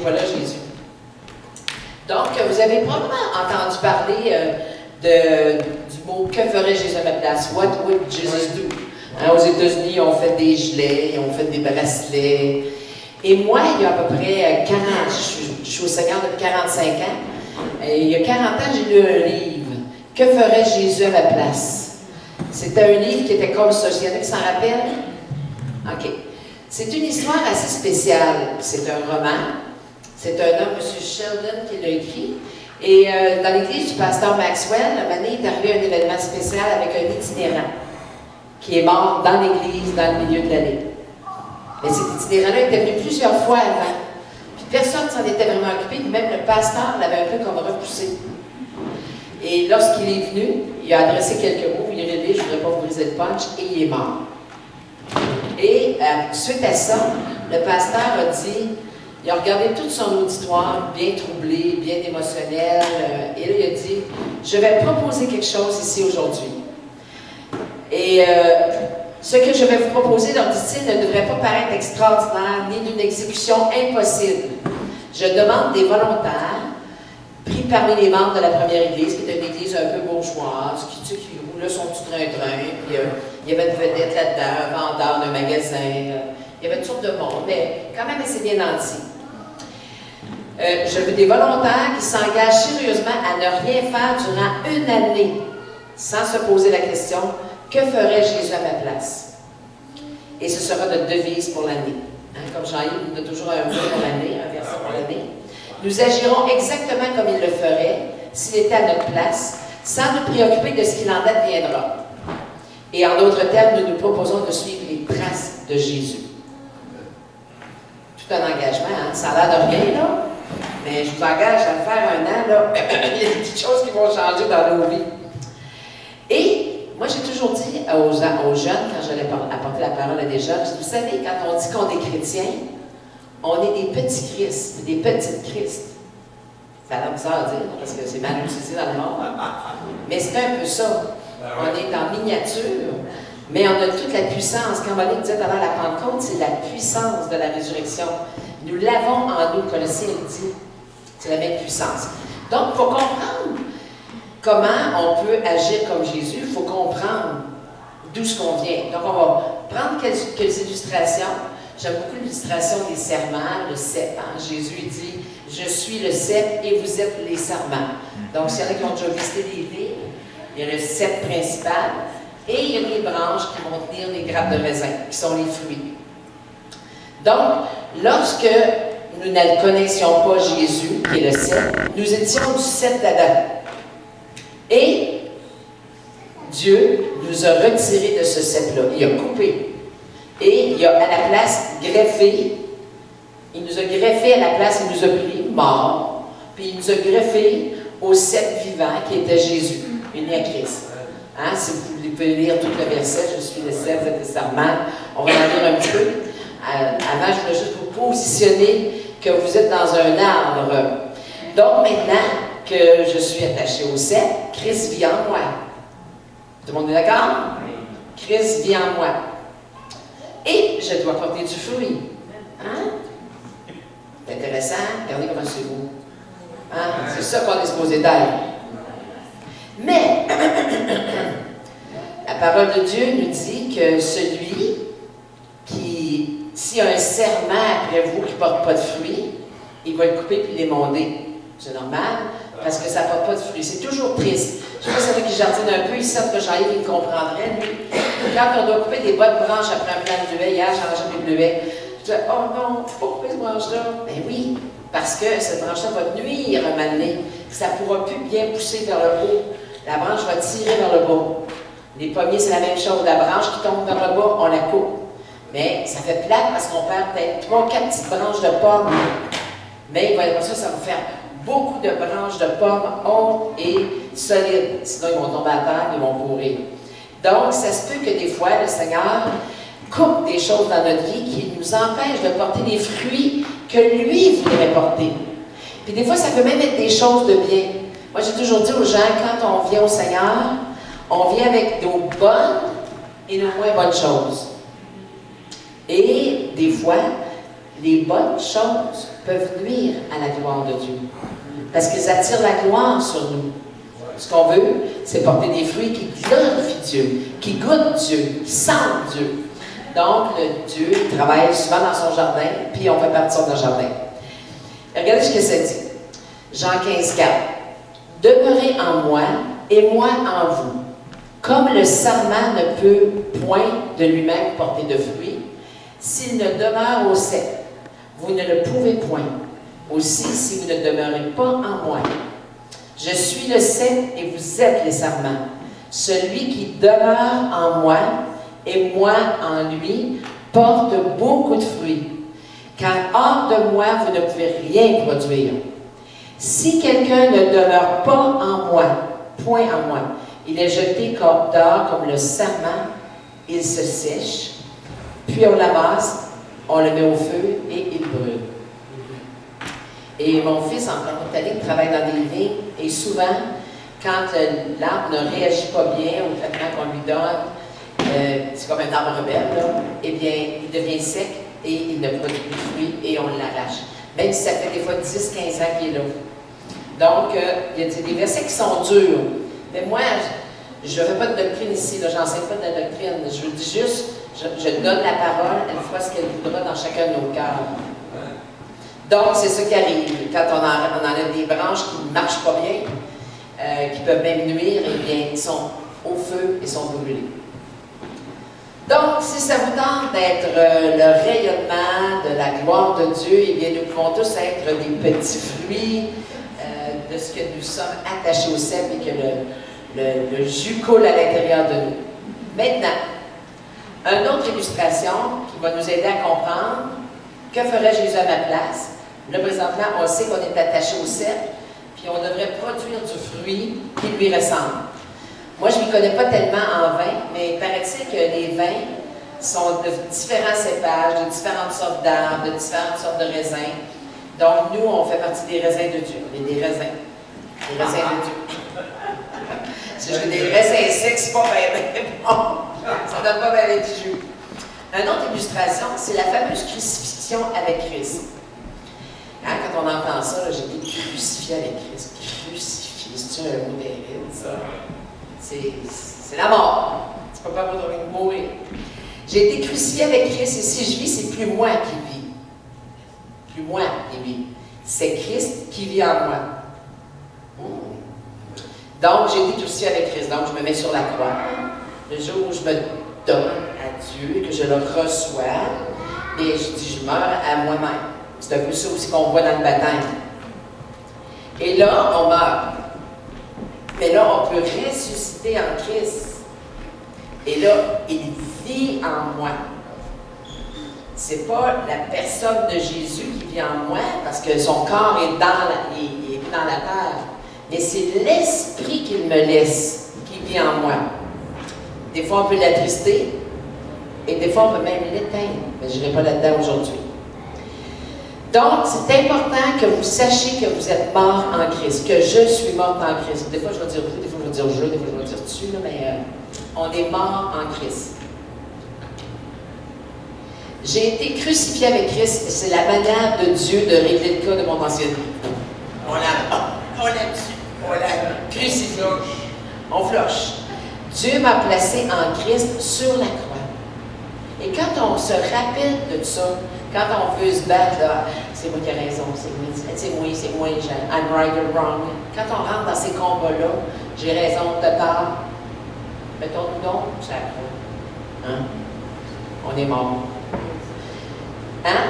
pas là, Jésus. Donc, vous avez probablement entendu parler du mot « Que ferait Jésus à ma place? What would Jesus do? » Aux États-Unis, ils ont fait des gelets, ils ont fait des bracelets. Et moi, il y a à peu près 40, je suis au Seigneur depuis 45 ans, et il y a 40 ans, j'ai lu un livre, « Que ferait Jésus à ma place? » C'était un livre qui était comme ça. Il y en a qui s'en rappellent? OK. C'est une histoire assez spéciale. C'est un roman. C'est un homme, M. Sheldon, qui l'a écrit. Et dans l'église du pasteur Maxwell, à un moment donné, il est arrivé un événement spécial avec un itinérant qui est mort dans l'église, dans le milieu de l'année. Mais cet itinérant-là était venu plusieurs fois avant. Puis personne ne s'en était vraiment occupé, même le pasteur l'avait un peu comme repoussé. Et lorsqu'il est venu, il a adressé quelques mots, il est rêvé, je ne voudrais pas vous briser le punch, et il est mort. Et suite à ça, le pasteur a dit, il a regardé tout son auditoire, bien troublé, bien émotionnel, et là il a dit, je vais proposer quelque chose ici aujourd'hui. Et ce que je vais vous proposer, leur dit-il, ne devrait pas paraître extraordinaire, ni d'une exécution impossible. Je demande des volontaires, pris parmi les membres de la première église, qui est une église un peu bourgeoise, qui roulait son petit train-train, puis il y avait une vedette là-dedans, un vendeur d'un magasin, il y avait toutes sortes de monde, mais quand même assez bien nanti. Je veux des volontaires qui s'engagent sérieusement à ne rien faire durant une année, sans se poser la question, que ferait Jésus à ma place? Et ce sera notre devise pour l'année. Comme Jean-Yves nous a toujours un mot pour l'année, un verset pour l'année. Nous agirons exactement comme il le ferait s'il était à notre place, sans nous préoccuper de ce qu'il en adviendra. Et en d'autres termes, nous nous proposons de suivre les traces de Jésus. Tout un engagement, hein? Ça a l'air de rien, là, mais je vous engage à le faire un an, là. Il y a des petites choses qui vont changer dans nos vies. Et moi, j'ai toujours dit aux jeunes, quand j'allais apporter la parole à des jeunes, je dis, vous savez, quand on dit qu'on est chrétien, on est des petits Christ, des petites Christ. Ça a l'air bizarre à dire, parce que c'est mal utilisé dans le monde. Mais c'est un peu ça. On est en miniature, mais on a toute la puissance. Quand Monique disait avant la Pentecôte, c'est la puissance de la résurrection. Nous l'avons en nous, Colossiens dit. C'est la même puissance. Donc, il faut comprendre comment on peut agir comme Jésus. Il faut comprendre d'où ce qu'on vient. Donc, on va prendre quelques illustrations. J'aime beaucoup l'illustration des serments, le cep. Hein? Jésus dit « Je suis le cep et vous êtes les serments ». Donc, s'il y en a qui ont déjà visité des vignes, il y a le cep principal et il y a les branches qui vont tenir les grappes de raisin, qui sont les fruits. Donc, lorsque nous ne connaissions pas Jésus, qui est le cep, nous étions du cep d'Adam. Et Dieu nous a retirés de ce cep-là. Il a coupé. Et il a à la place greffé. Il nous a greffé à la place, il nous a pris mort. Puis il nous a greffé au cep vivant qui était Jésus, uni à Christ. Hein? Si vous pouvez lire tout le verset, je suis le cep, vous êtes les serments. On va en lire un petit peu. Avant, je voulais juste vous positionner que vous êtes dans un arbre. Donc maintenant que je suis attaché au cep, Christ vit en moi. Tout le monde est d'accord? Christ vit en moi. Et je dois porter du fruit. Hein? C'est intéressant. Regardez comment c'est beau. Hein? C'est ça qu'on est supposé d'être. Mais, la parole de Dieu nous dit que celui qui, s'il y a un serment après vous qui ne porte pas de fruit, il va le couper puis l'émonder. C'est normal, parce que ça ne porte pas de fruit. C'est toujours triste. Je ne sais pas si qui jardine un peu, ils savent que Jean-Yves, il comprendrait, lui. Quand on doit couper des bonnes branches après un plant de bleuet, hier, j'ai arrangé des bleuets. Je dis, oh non, il ne faut pas couper cette branche-là. Ben oui, parce que cette branche-là va nuire un moment donné. Ça ne pourra plus bien pousser vers le haut. La branche va tirer vers le bas. Les pommiers, c'est la même chose. La branche qui tombe vers le bas, on la coupe. Mais ça fait plate parce qu'on perd peut-être 3 ou 4 petites branches de pommes. Mais il va y avoir ça va faire beaucoup de branches de pommes hautes et solides. Sinon, ils vont tomber à terre, ils vont pourrir. Donc, ça se peut que des fois, le Seigneur coupe des choses dans notre vie qui nous empêchent de porter les fruits que lui voudrait porter. Puis des fois, ça peut même être des choses de bien. Moi, j'ai toujours dit aux gens, quand on vient au Seigneur, on vient avec nos bonnes et nos moins bonnes choses. Et des fois, les bonnes choses peuvent nuire à la gloire de Dieu. Parce qu'ils attirent la gloire sur nous. Ce qu'on veut, c'est porter des fruits qui glorifient Dieu, qui goûtent Dieu, qui sentent Dieu. Donc, le Dieu travaille souvent dans son jardin, puis on fait partie de son jardin. Et regardez ce que ça dit. Jean 15, 4. Demeurez en moi, et moi en vous. Comme le sarment ne peut point de lui-même porter de fruits, s'il ne demeure au cep, vous ne le pouvez point. Aussi, si vous ne demeurez pas en moi. Je suis le cep et vous êtes les sarments. Celui qui demeure en moi et moi en lui porte beaucoup de fruits. Car hors de moi, vous ne pouvez rien produire. Si quelqu'un ne demeure pas en moi, point en moi, il est jeté dehors comme le sarment, il se sèche, puis on l'amasse, on le met au feu et il brûle. Et mon fils, en Italie, travaille dans des vignes, et souvent, quand l'arbre ne réagit pas bien au traitement qu'on lui donne, c'est comme un arbre rebelle, là, eh bien, il devient sec et il ne produit plus de fruits et on l'arrache. Même si ça fait des fois 10-15 ans qu'il est là. Donc, il y a des versets qui sont durs. Mais moi, je ne fais pas de doctrine ici, je n'enseigne pas de la doctrine. Je vous dis juste, je donne la parole, elle fera ce qu'elle voudra dans chacun de nos cœurs. Donc, c'est ça qui arrive. Quand on enlève des branches qui ne marchent pas bien, qui peuvent même nuire, eh bien, ils sont au feu et sont brûlés. Donc, si ça vous tente d'être le rayonnement de la gloire de Dieu, eh bien, nous pouvons tous être des petits fruits de ce que nous sommes attachés au cep et que le jus coule à l'intérieur de nous. Maintenant, une autre illustration qui va nous aider à comprendre que ferait Jésus à ma place. Là, présentement, on sait qu'on est attaché au cep, puis on devrait produire du fruit qui lui ressemble. Moi, je ne m'y connais pas tellement en vin, mais paraît-il que les vins sont de différents cépages, de différentes sortes d'arbres, de différentes sortes de raisins. Donc, nous, on fait partie des raisins de Dieu. On est des raisins. Des raisins de Dieu. Si j'ai des raisins secs, c'est pas bien bon. Ça ne donne pas bien du jus. Une autre illustration, c'est la fameuse crucifixion avec Christ. Hein, quand on entend ça, j'ai été crucifié avec Christ. Crucifié, c'est-tu un mot terrible, ça? C'est la mort. Tu ne peux pas mourir. J'ai été crucifié avec Christ et si je vis, c'est plus moi qui vis. Plus moi qui vis. C'est Christ qui vit en moi. Donc, j'ai été crucifié avec Christ. Donc, je me mets sur la croix. Le jour où je me donne à Dieu et que je le reçois, et je dis, je meurs à moi-même. C'est un peu ça aussi qu'on voit dans le baptême. Et là, on meurt. Mais là, on peut ressusciter en Christ. Et là, il vit en moi. C'est pas la personne de Jésus qui vit en moi, parce que son corps est dans la terre. Mais c'est l'esprit qu'il me laisse, qui vit en moi. Des fois, on peut l'attrister, et des fois, on peut même l'éteindre. Mais je n'irai pas là-dedans aujourd'hui. Donc, c'est important que vous sachiez que vous êtes mort en Christ, que je suis morte en Christ. Des fois, je vais dire vous, des fois, je vais dire je, des fois, je vais dire tu, là, mais on est mort en Christ. J'ai été crucifié avec Christ, et c'est la manière de Dieu de régler le cas de mon ancienne vie. On l'a crucifié. On floche. Dieu m'a placé en Christ sur la croix. Et quand on se rappelle de ça, quand on veut se battre, c'est moi qui ai raison, c'est moi, I'm right or wrong. Quand on rentre dans ces combats-là, j'ai raison, t'as tort. Mettons-nous donc, c'est la croix. Hein? On est mort. Hein?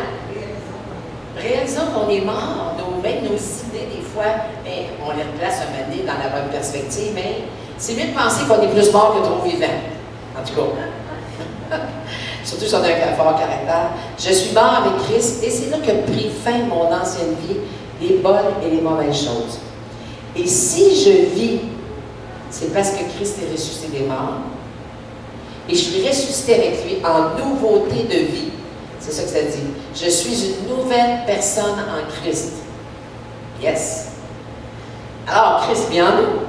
Réalisons qu'on est mort, même nos idées, des fois, mais on les replace un moment donné dans la bonne perspective, mais c'est mieux de penser qu'on est plus mort que trop vivant. En tout cas. Surtout si on a un fort caractère. Je suis mort avec Christ et c'est là que prit fin mon ancienne vie, les bonnes et les mauvaises choses. Et si je vis, c'est parce que Christ est ressuscité des morts et je suis ressuscité avec lui en nouveauté de vie. C'est ça que ça dit. Je suis une nouvelle personne en Christ. Yes. Alors, Christ vit en nous.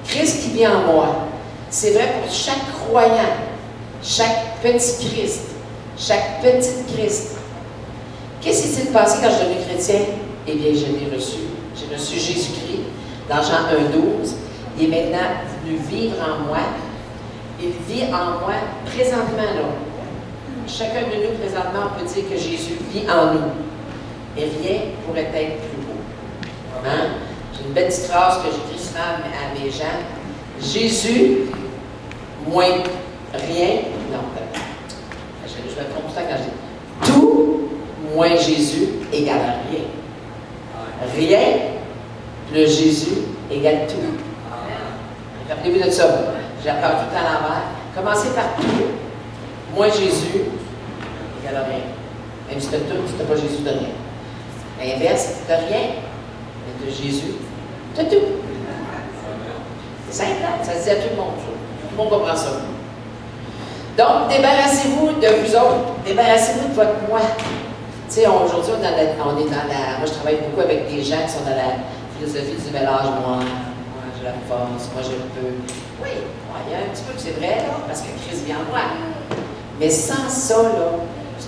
Christ qui vit en moi. C'est vrai pour chaque croyant. Chaque petit Christ, chaque petite Christ. Qu'est-ce qui s'est passé quand je suis devenu chrétien? Eh bien, je l'ai reçu. J'ai reçu Jésus-Christ dans Jean 1,12. Il est maintenant venu vivre en moi. Il vit en moi présentement, là. Chacun de nous, présentement, on peut dire que Jésus vit en nous. Et rien pourrait être plus beau. Hein? J'ai une belle petite phrase que j'écris souvent à mes gens. Jésus, moins rien. Non, je me trompe tout le temps quand je dis tout, moins Jésus, égale à rien. Rien, plus Jésus, égale tout. Rappelez-vous de ça. J'ai appris tout à l'envers. Commencez par tout, moins Jésus, égale à rien. Même si tu as tout, si tu n'as pas Jésus, de rien. L'inverse, de rien, mais de Jésus, de tout. C'est simple, hein? Ça se dit à tout le monde. Tout le monde comprend ça. Donc, débarrassez-vous de vous autres. Débarrassez-vous de votre moi. Tu sais, aujourd'hui, on est dans la... Moi, je travaille beaucoup avec des gens qui sont dans la philosophie du mélange. Moi, j'ai la force, moi, je peux. Oui, il y a un petit peu que c'est vrai, là, parce que Christ vit en moi. Mais sans ça, là,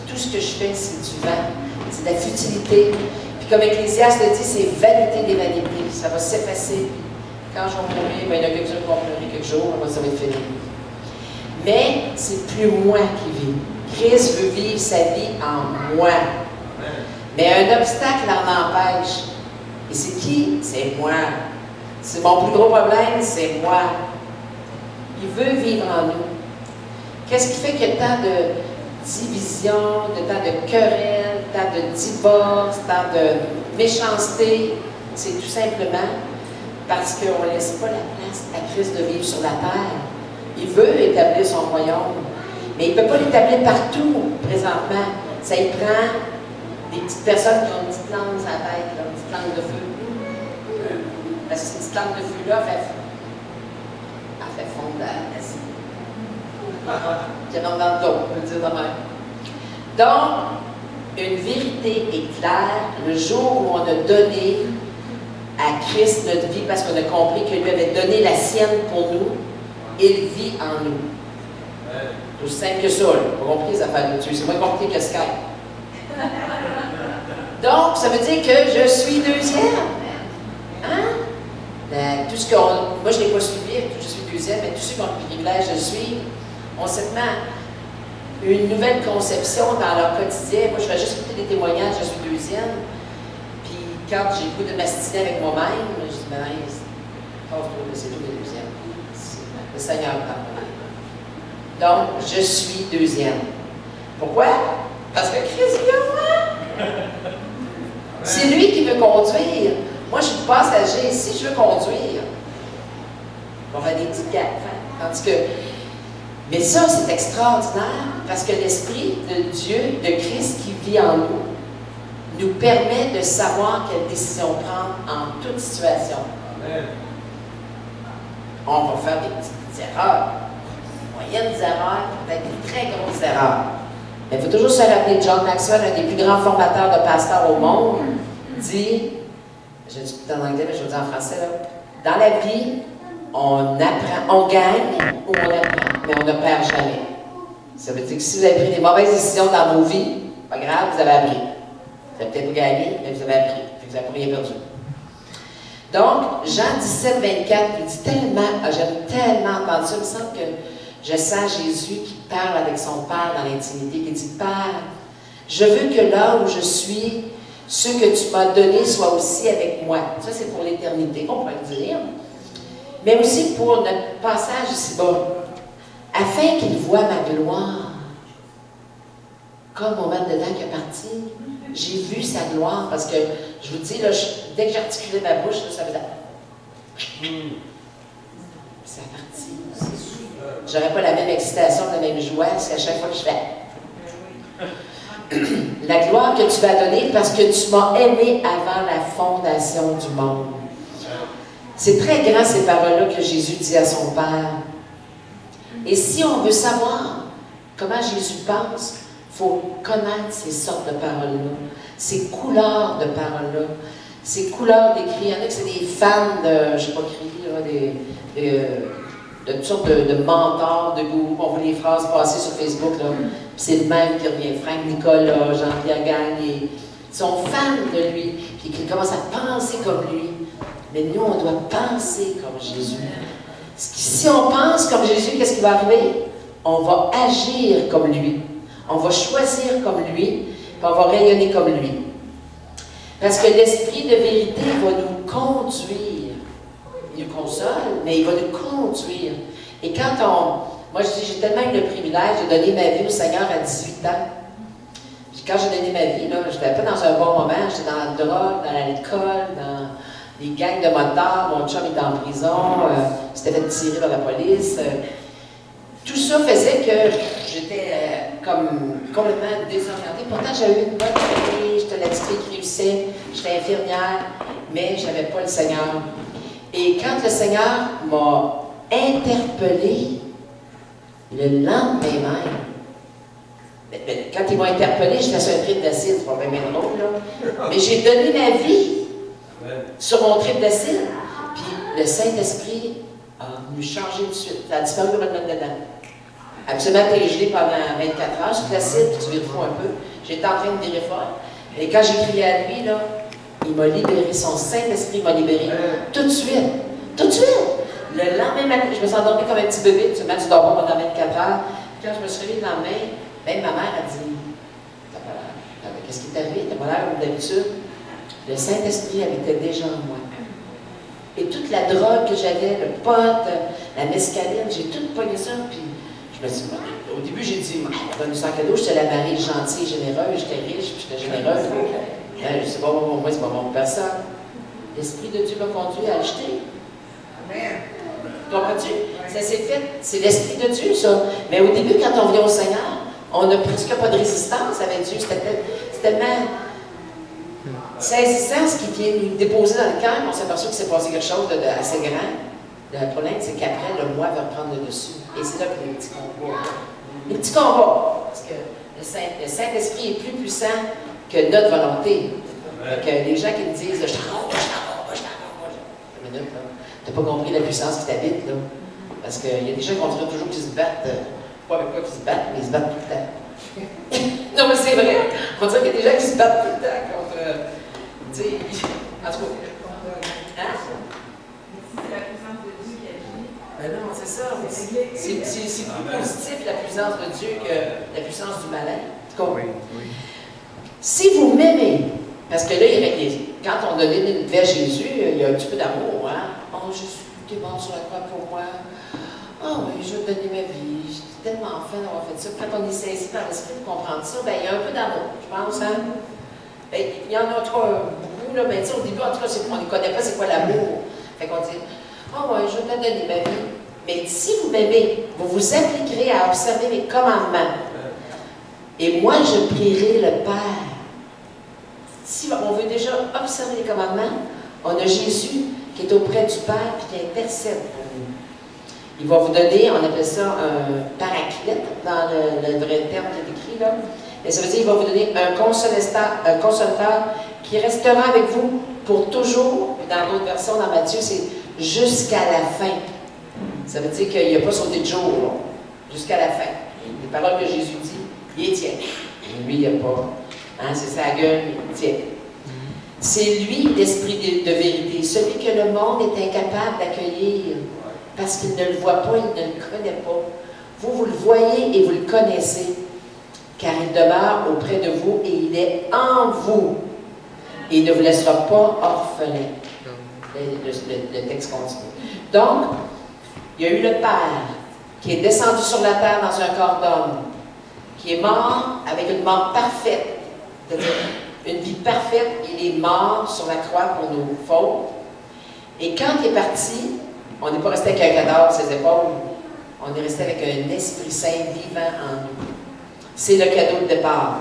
tout ce que je fais, c'est du vent. C'est de la futilité. Puis comme Ecclésiaste le dit, c'est vanité des vanités. Ça va s'effacer. Quand je vais mourir, ben, il y en a quelques-uns qui vont pleurer quelques jours, après ça va être fini. Mais c'est plus moi qui vis. Christ veut vivre sa vie en moi. Mais un obstacle en empêche. Et c'est qui? C'est moi. C'est mon plus gros problème, c'est moi. Il veut vivre en nous. Qu'est-ce qui fait qu'il y a tant de division, tant de querelles, tant de divorce, tant de méchanceté? C'est tout simplement parce qu'on ne laisse pas la place à Christ de vivre sur la terre. Il veut établir son royaume, mais il ne peut pas l'établir partout, présentement. Ça y prend des petites personnes qui ont une petite langue sur la tête, là, une petite langue de feu. Parce que cette petite langue de feu-là, elle fait fondre la cible. Qui rentre dans le dos, on peut le dire de même. Donc, une vérité est claire le jour où on a donné à Christ notre vie, parce qu'on a compris qu'il lui avait donné la sienne pour nous. Il vit en nous. C'est aussi simple que ça, là. Pas compris les affaires de Dieu. C'est moins compliqué que Skype. Donc, ça veut dire que je suis deuxième. Hein? Tout ce qu'on... Moi, je ne l'ai pas suivi, je suis deuxième, mais tous ceux qui ont le privilège de suivre ont certainement une nouvelle conception dans leur quotidien. Moi, je vais juste écouter des témoignages, je suis deuxième. Puis, quand j'ai le goût de m'astiner avec moi-même, je dis, mais c'est tout les deuxièmes. Le Seigneur parle. Donc, je suis deuxième. Pourquoi? Parce que Christ vit en moi. C'est lui qui veut conduire. Moi, je suis passager. Si je veux conduire, on va faire des petites gaffes. Hein? Tandis que, mais ça, c'est extraordinaire parce que l'Esprit de Dieu, de Christ qui vit en nous permet de savoir quelle décision prendre en toute situation. Amen. On va faire des petites erreurs, moyennes erreurs, peut-être des très grosses erreurs. Mais il faut toujours se rappeler, John Maxwell, un des plus grands formateurs de pasteurs au monde, dit, je dis tout en anglais, mais je le dis en français, là, dans la vie, on apprend, on gagne ou on apprend, mais on ne perd jamais. Ça veut dire que si vous avez pris des mauvaises décisions dans vos vies, pas grave, vous avez appris. Vous avez peut-être pas gagné, mais vous avez appris. Vous n'avez rien perdu. Donc, Jean 17, 24, il dit tellement, j'aime tellement entendre ça, il me semble que je sens Jésus qui parle avec son Père dans l'intimité, qui dit, Père, je veux que là où je suis, ce que tu m'as donné soit aussi avec moi. Ça, c'est pour l'éternité, on pourrait le dire. Mais aussi pour notre passage ici-bas, afin qu'il voie ma gloire. Comme au même dedans qui est parti, j'ai vu sa gloire, parce que, je vous dis, là, dès que j'articulais ma bouche, là, ça faisait... C'est parti. J'aurais pas la même excitation, la même joie, si à chaque fois que je fais... La gloire que tu m'as donnée, parce que tu m'as aimé avant la fondation du monde. C'est très grand, ces paroles-là, que Jésus dit à son Père. Et si on veut savoir comment Jésus pense, il faut connaître ces sortes de paroles-là, ces couleurs de paroles-là, ces couleurs d'écrit. Il y en a que c'est des fans de, je ne sais pas qui, de toutes sortes de mentors, de gourous. On voit les phrases passer sur Facebook, là. C'est le même qui revient. Frank Nicolas, Jean-Pierre Gagne, sont fans de lui, puis qu'ils commencent à penser comme lui. Mais nous, on doit penser comme Jésus. Si on pense comme Jésus, qu'est-ce qui va arriver? On va agir comme lui. On va choisir comme lui, puis on va rayonner comme lui. Parce que l'Esprit de vérité va nous conduire. Il nous console, mais il va nous conduire. Et quand moi, je dis, j'ai tellement eu le privilège de donner ma vie au Seigneur à 18 ans. Quand j'ai donné ma vie, je n'étais pas dans un bon moment, j'étais dans la drogue, dans l'alcool, dans les gangs de motards, mon chum était en prison, s'était fait tirer par la police. Tout ça faisait que j'étais comme complètement désorientée. Pourtant, j'avais eu une bonne famille, j'étais la petite fille qui réussissait, j'étais infirmière, mais je n'avais pas le Seigneur. Et quand le Seigneur m'a interpellée, le lendemain même, quand ils m'ont interpellé, j'étais sur un trip d'acide, c'est pas bien drôle, là. Mais j'ai donné ma vie sur mon trip d'acide. Puis le Saint-Esprit a nous changé tout de suite. Ça a disparu de mettre dedans. Absolument, tu es gelé pendant 24 heures sur l'acide, puis tu vires fou un peu. J'étais en train de virer fort. Et quand j'ai crié à lui, là, il m'a libéré. Son Saint-Esprit m'a libéré. Tout de suite. Tout de suite. Le lendemain matin, je me suis endormie comme un petit bébé. Tu dors pas pendant 24 heures. Puis quand je me suis réveillée le lendemain, même ma mère a dit, qu'est-ce qui t'est arrivé? T'as pas l'air comme d'habitude. Le Saint-Esprit habitait déjà en moi. Et toute la drogue que j'avais, le pot, la mescaline, j'ai tout pogné ça. Puis je me suis dit, au début, j'ai dit, on donne ça en cadeau, j'étais la Marie gentille, généreuse, j'étais riche, puis j'étais généreuse. Je sais pas pour moi, c'est pas bon pour personne. L'Esprit de Dieu m'a conduit à acheter. Amen. Comprends-tu? Ça s'est fait, c'est l'Esprit de Dieu, ça. Mais au début, quand on vient au Seigneur, on n'a presque pas de résistance avec Dieu. C'est tellement saisissant ce qui vient nous déposer dans le cœur. On s'aperçoit que c'est passé quelque chose d'assez grand. Le problème, c'est qu'après, le moi va prendre le dessus. Et c'est là que les petits combats. Les petits combats. Parce que le Saint-Esprit est plus puissant que notre volonté. Que les gens qui me disent, je t'en vais. Une minute, là. Tu n'as pas compris la puissance qui t'habite, là. Parce qu'il y a des gens qui vont dire toujours qu'ils se battent. Pas avec quoi qu'ils se battent, mais ils se battent tout le temps. Non, mais c'est vrai. On va dire qu'il y a des gens qui se battent tout le temps contre. Tu sais, en tout cas. Hein? C'est la puissance de Dieu qui agit. Ben non, c'est ça. C'est plus positif la puissance de Dieu que la puissance du malin. Oui, oui. Si vous m'aimez, parce que là, quand on a donné une vie à Jésus, il y a un petit peu d'amour, hein? Oh, Jésus, tu es mort sur la croix pour moi. Ah oui, je vais te donner ma vie. J'étais tellement fan d'avoir fait ça. Quand on est saisi par l'esprit de comprendre ça, ben, il y a un peu d'amour, je pense. Hein? Ben, il y en a beaucoup, là, ben, au début, en tout cas, on ne connaît pas c'est quoi l'amour. Fait qu'on dit, ah oui, je vais te donner ma vie. Mais si vous m'aimez, vous vous appliquerez à observer mes commandements. Et moi, je prierai le Père. Si on veut déjà observer les commandements, on a Jésus qui est auprès du Père et qui intercède pour nous. Il va vous donner, on appelle ça un paraclète dans le vrai terme qui est écrit là. Et ça veut dire qu'il va vous donner un consolateur qui restera avec vous pour toujours. Dans d'autres versions, dans Matthieu, c'est jusqu'à la fin. Ça veut dire qu'il n'a pas sauté de jour, jusqu'à la fin. Les paroles que Jésus dit, il les tient. Lui, il n'y a pas. Hein, c'est sa gueule, il tient. C'est lui, l'Esprit de vérité, celui que le monde est incapable d'accueillir. Parce qu'il ne le voit pas, il ne le connaît pas. Vous, vous le voyez et vous le connaissez, car il demeure auprès de vous et il est en vous. Et il ne vous laissera pas orphelin. Le texte continue. Donc, il y a eu le Père qui est descendu sur la terre dans un corps d'homme, qui est mort avec une mort parfaite, c'est-à-dire une vie parfaite. Il est mort sur la croix pour nos fautes. Et quand il est parti, on n'est pas resté avec un cadavre sur ses épaules. On est resté avec un Esprit Saint vivant en nous. C'est le cadeau de départ.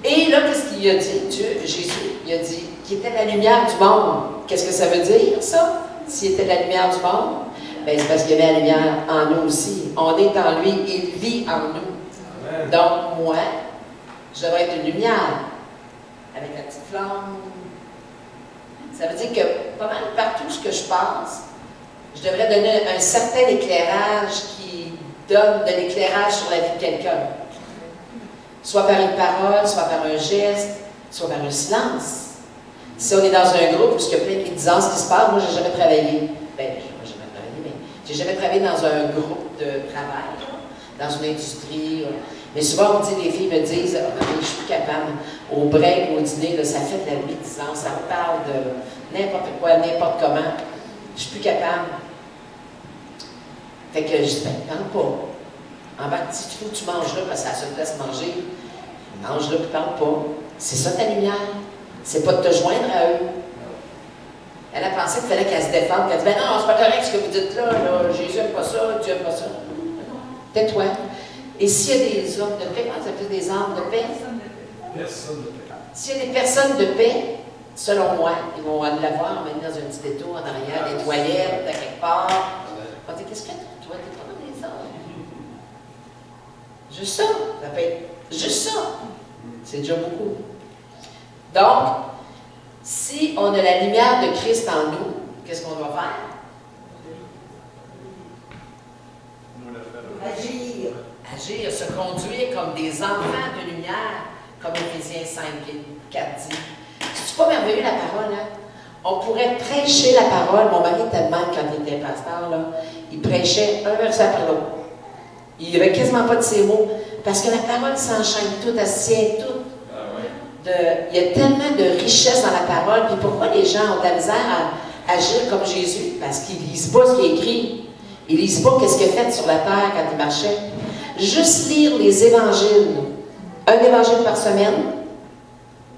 Et là, qu'est-ce qu'il a dit? Dieu, Jésus, il a dit qu'il était la lumière du monde. Qu'est-ce que ça veut dire, ça? S'il était la lumière du monde? Bien, c'est parce qu'il y avait la lumière en nous aussi. On est en lui, il vit en nous. Amen. Donc, moi, je devrais être une lumière avec la petite flamme. Ça veut dire que pas mal partout ce que je passe, je devrais donner un certain éclairage qui donne de l'éclairage sur la vie de quelqu'un. Soit par une parole, soit par un geste, soit par un silence. Si on est dans un groupe où il y a plein de médisances qui se passent, moi, j'ai jamais travaillé. Ben, je n'ai jamais travaillé, mais j'ai jamais travaillé dans un groupe de travail, là, dans une industrie. Là. Mais souvent, on me dit, les filles me disent, ah, je ne suis plus capable. Au break, au dîner, là, ça fait de la médisance, ça me parle de n'importe quoi, n'importe comment. Je ne suis plus capable. Fait que je dis, ben, parle pas. En bas, si tu faut que tu manges là, parce que ça se laisse manger, mange là, puis parle pas. C'est ça ta lumière. C'est pas de te joindre à eux. Elle a pensé qu'il fallait qu'elle se défende, qu'elle dit, ben non, c'est pas correct ce que vous dites là, Jésus n'aime pas ça, Dieu n'aime pas ça. Tais-toi. Et s'il y a des hommes de paix, comment ça s'appelle des âmes de paix? Personne de paix. S'il y a des personnes de paix, selon moi, ils vont aller la voir, emmener dans un petit détour en arrière, des toilettes, à quelque part. On va dire, qu'est-ce que toi, t'es pas dans les hommes? Juste ça, ça peut être juste ça. C'est déjà beaucoup. Donc, si on a la lumière de Christ en nous, qu'est-ce qu'on doit faire? Agir. Agir, se conduire comme des enfants de lumière, comme Éphésiens 5, 4 dit. C'est pas merveilleux la parole, hein? On pourrait prêcher la parole. Mon mari était de même quand il était pasteur, là. Il prêchait un verset après l'autre. Il n'y avait quasiment pas de ces mots, parce que la parole s'enchaîne toute, elle se tient toute. Il y a tellement de richesse dans la parole, puis pourquoi les gens ont de la misère à agir comme Jésus? Parce qu'ils ne lisent pas ce qui est écrit. Ils ne lisent pas ce qu'il a fait sur la terre quand il marchait. Juste lire les évangiles. Un évangile par semaine.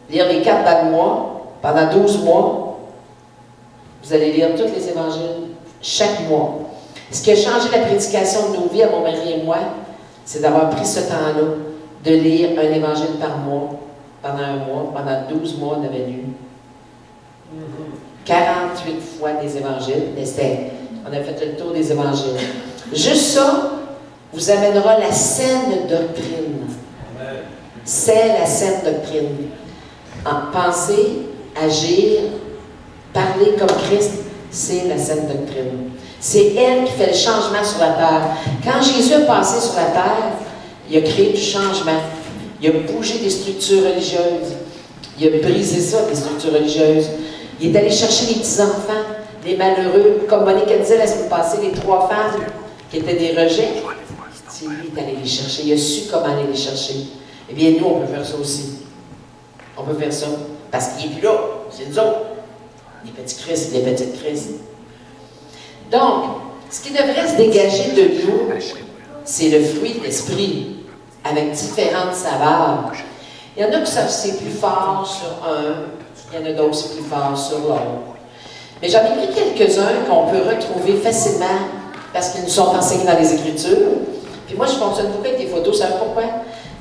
Lire les 4 dans le mois, pendant 12 mois. Vous allez lire tous les évangiles, chaque mois. Ce qui a changé la prédication de nos vies, à mon mari et moi, c'est d'avoir pris ce temps-là, de lire un évangile par mois. Pendant un mois, pendant 12 mois, on avait lu 48 fois des évangiles. On a fait le tour des évangiles. Juste ça vous amènera la saine doctrine. C'est la saine doctrine. Penser, agir, parler comme Christ, c'est la saine doctrine. C'est elle qui fait le changement sur la terre. Quand Jésus a passé sur la terre, il a créé du changement. Il a bougé des structures religieuses. Il a brisé ça, des structures religieuses. Il est allé chercher les petits-enfants, les malheureux. Comme Monique disait la semaine passée, les 3 femmes qui étaient des rejets. C'est lui qui est allé les chercher. Il a su comment aller les chercher. Eh bien, nous, on peut faire ça aussi. On peut faire ça. Parce qu'il n'est plus là. C'est nous autres. Les petits Christ, les petites Christ. Donc, ce qui devrait se dégager de nous, c'est le fruit de l'esprit, avec différentes saveurs. Il y en a qui savent c'est plus fort sur un, il y en a d'autres c'est plus fort sur l'autre. Mais j'en ai pris quelques-uns qu'on peut retrouver facilement parce qu'ils nous sont enseignés dans les Écritures. Puis moi, je fonctionne beaucoup avec des photos. Vous savez pourquoi?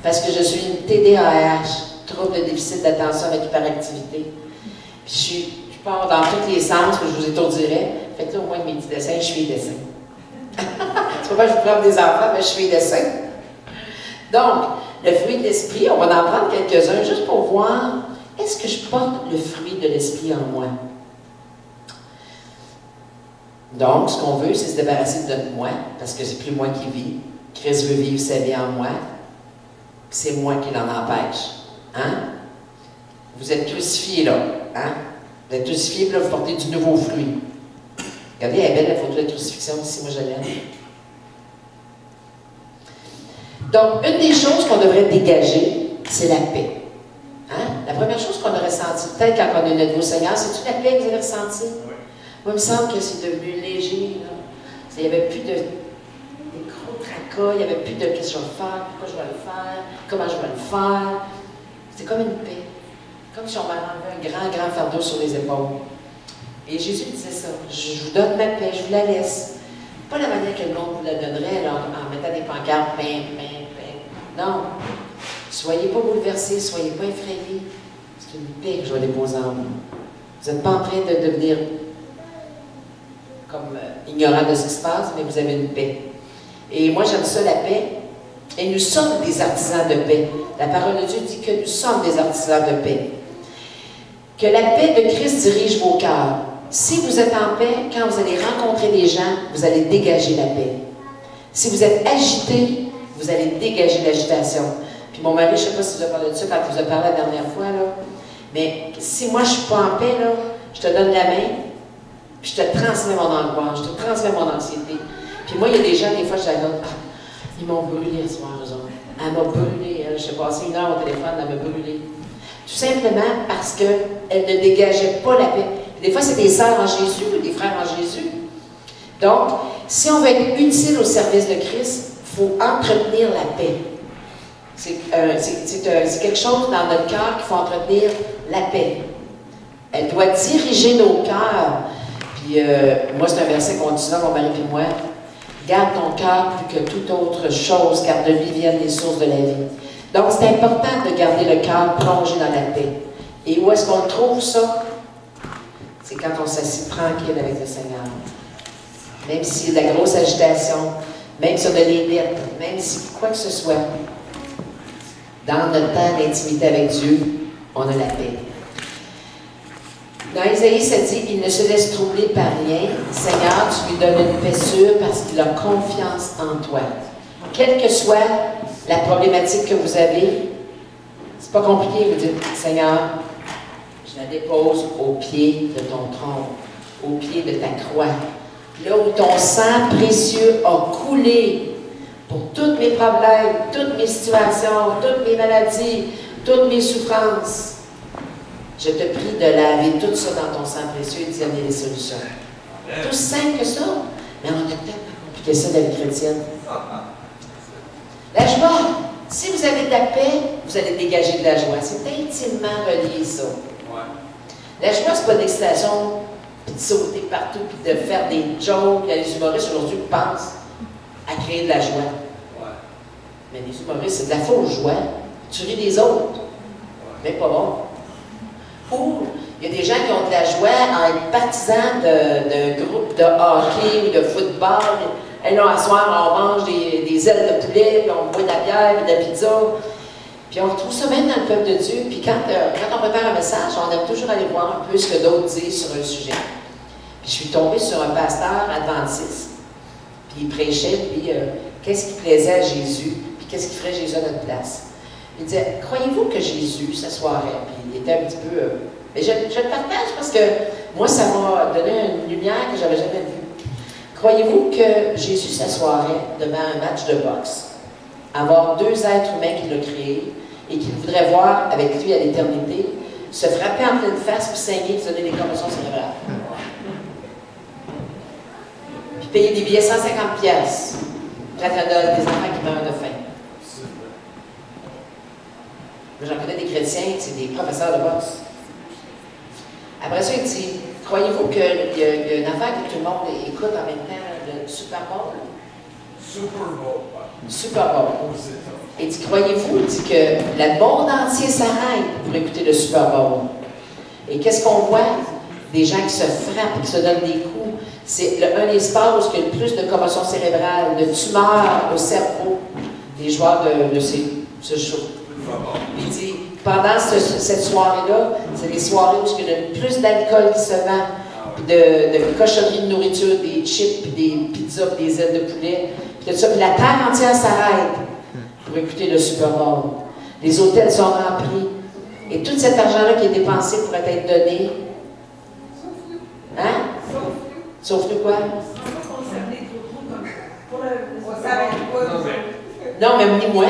Parce que je suis une TDAH, trouble de déficit d'attention avec hyperactivité. Puis je pars dans tous les sens, que je vous étourdirais. Faites là au moins de mes petits dessins, je suis dessin. C'est pas que je vous prends des enfants, mais je suis dessin. Donc, le fruit de l'esprit, on va en prendre quelques-uns juste pour voir, est-ce que je porte le fruit de l'esprit en moi? Donc, ce qu'on veut, c'est se débarrasser de notre moi, parce que c'est plus moi qui vis. Christ veut vivre sa vie en moi. C'est moi qui l'en empêche. Hein? Vous êtes crucifiés là. Hein? Vous êtes crucifiés, puis là, vous portez du nouveau fruit. Regardez, elle est belle la photo de la crucifixion ici, moi je l'aime. Donc, une des choses qu'on devrait dégager, c'est la paix. Hein? La première chose qu'on a ressentie, peut-être quand on a eu notre nouveau Seigneur, c'est-tu la paix que vous avez ressentie? Oui. Moi, il me semble que c'est devenu léger. Là. Il n'y avait plus de gros tracas, il n'y avait plus de qu'est-ce que je vais faire, pourquoi je vais le faire, comment je vais le faire. C'est comme une paix. Comme si on m'avait enlevé un grand fardeau sur les épaules. Et Jésus disait ça. Je vous donne ma paix, je vous la laisse. Pas la manière que le monde vous la donnerait alors, en mettant des pancartes, paix. Non. Soyez pas bouleversés, soyez pas effrayés. C'est une paix que je vais déposer en vous. Vous n'êtes pas en train de devenir comme ignorant de ce qui se passe, mais vous avez une paix. Et moi, j'aime ça, la paix. Et nous sommes des artisans de paix. La parole de Dieu dit que nous sommes des artisans de paix. Que la paix de Christ dirige vos cœurs. Si vous êtes en paix, quand vous allez rencontrer des gens, vous allez dégager la paix. Si vous êtes agité, vous allez dégager l'agitation. Puis mon mari, je ne sais pas si vous avez parlé de ça quand je vous ai parlé la dernière fois, là, Mais si moi je ne suis pas en paix, là, je te donne la main, puis je te transmets mon angoisse, je te transmets mon anxiété. Puis moi, il y a des gens, des fois, je leur donne, ah, ils m'ont brûlé ce soir, eux autres. Elle m'a brûlé, elle. J'ai passé 1 heure au téléphone, elle m'a brûlé. Tout simplement parce qu'elle ne dégageait pas la paix. Puis des fois, c'est des sœurs en Jésus ou des frères en Jésus. Donc, si on veut être utile au service de Christ, il faut entretenir la paix. C'est quelque chose dans notre cœur qu'il faut entretenir la paix. Elle doit diriger nos cœurs. Puis, moi, c'est un verset qu'on dit souvent, mon mari et moi. Garde ton cœur plus que toute autre chose, car de lui viennent les sources de la vie. Donc, c'est important de garder le cœur plongé dans la paix. Et où est-ce qu'on le trouve, ça? C'est quand on s'assied tranquille avec le Seigneur. Même s'il y a de la grosse agitation, même si on a des dettes, même si quoi que ce soit, dans notre temps d'intimité avec Dieu, on a la paix. Dans Isaïe, ça dit, il ne se laisse troubler par rien. Seigneur, tu lui donnes une paix sûre parce qu'il a confiance en toi. Quelle que soit la problématique que vous avez, c'est pas compliqué. Vous dites, Seigneur, je la dépose au pied de ton trône, au pied de ta croix. Là où ton sang précieux a coulé pour tous mes problèmes, toutes mes situations, toutes mes maladies, toutes mes souffrances. Je te prie de laver tout ça dans ton sang précieux et d'y amener des solutions. Tout simple que ça. Mais on a tellement compliqué ça dans la vie chrétienne. La joie. Si vous avez de la paix, vous allez dégager de la joie. C'est intimement relié, ça. La joie, c'est pas une excitation, puis de sauter partout, puis de faire des jokes. Il y a les humoristes aujourd'hui qui pensent à créer de la joie. Mais les humoristes, c'est de la fausse joie. Tu ris des autres. Mais pas bon. Ou il y a des gens qui ont de la joie à être partisans de groupes de hockey ou de football. Et là, à soir, on mange des ailes de poulet, puis on boit de la bière, puis de la pizza. Puis on retrouve ça même dans le peuple de Dieu. Puis quand on prépare un message, on aime toujours aller voir un peu ce que d'autres disent sur un sujet. Puis je suis tombée sur un pasteur adventiste. Puis il prêchait, puis qu'est-ce qui plaisait à Jésus, puis qu'est-ce qui ferait Jésus à notre place. Il disait, croyez-vous que Jésus s'assoirait? Puis il était un petit peu... mais je le partage parce que moi, ça m'a donné une lumière que je n'avais jamais vue. Croyez-vous que Jésus s'assoirait devant un match de boxe, avoir 2 êtres humains qu'il a créés et qu'il voudrait voir avec lui à l'éternité, se frapper en pleine face, puis saigner, se donner des commotions cérébrales? Puis payer des billets 150$, prêt à donner des enfants qui meurent de faim. J'en connais des chrétiens, c'est des professeurs de boxe. Après ça, il dit, croyez-vous qu'il y a une affaire que tout le monde écoute en même temps, le Super Bowl? Super Bowl. Super Bowl. Il dit, croyez-vous, il dit que le monde entier s'arrête pour écouter le Super Bowl. Et qu'est-ce qu'on voit? Des gens qui se frappent, qui se donnent des coups. C'est un des sports où il y a le plus de commotion cérébrale, de tumeurs au cerveau des joueurs de ce show. Il dit, pendant cette soirée-là, c'est des soirées où il y a le plus d'alcool qui se vend, de cochonneries de nourriture, des chips, puis des pizzas, puis des ailes de poulet, puis tout ça. Puis la terre entière s'arrête pour écouter le Super Bowl. Les hôtels sont remplis. Et tout cet argent-là qui est dépensé pourrait être donné. Hein? Sauf nous quoi? Non, mais ni moi.